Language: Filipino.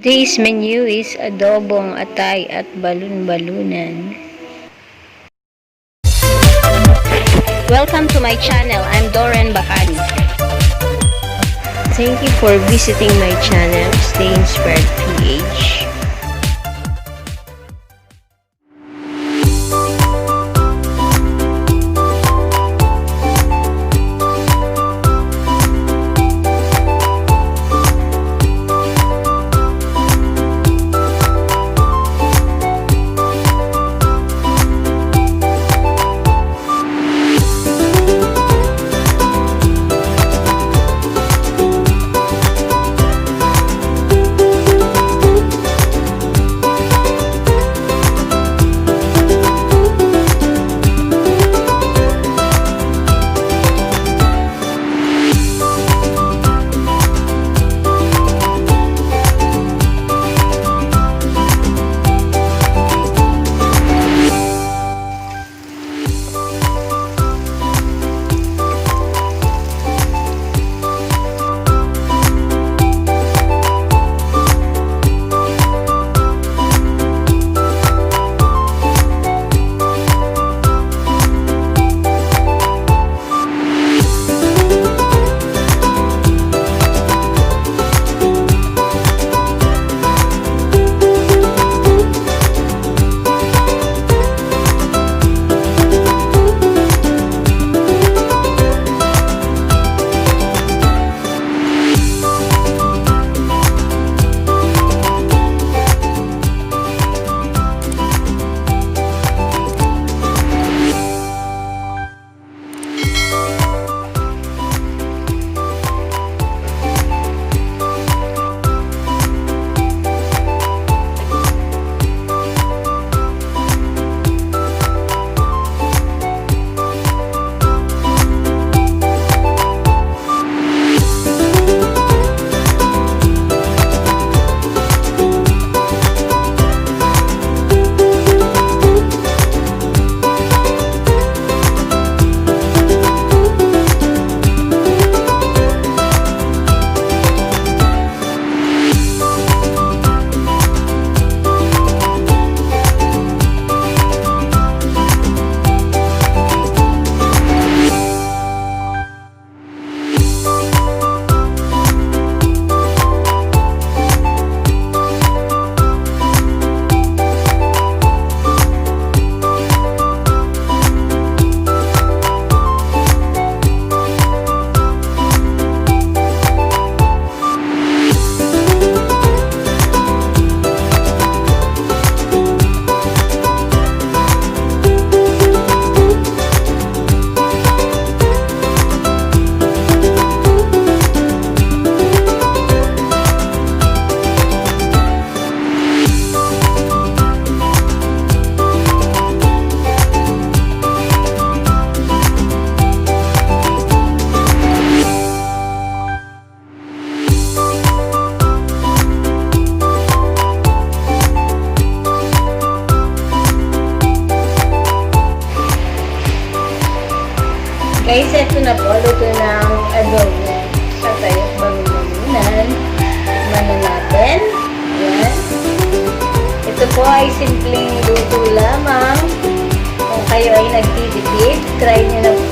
Today's menu is adobong atay at balun-balunan. Welcome to my channel. I'm Doren Bacani. Thank you for visiting my channel, Stay Inspired PH. Guys, ito na po. Luto ng adobo sa tayong balun-balunan. Tikman na natin. Ayan. Ito po ay simpleng luto lamang. Kung kayo ay nagtitipid, try nyo na po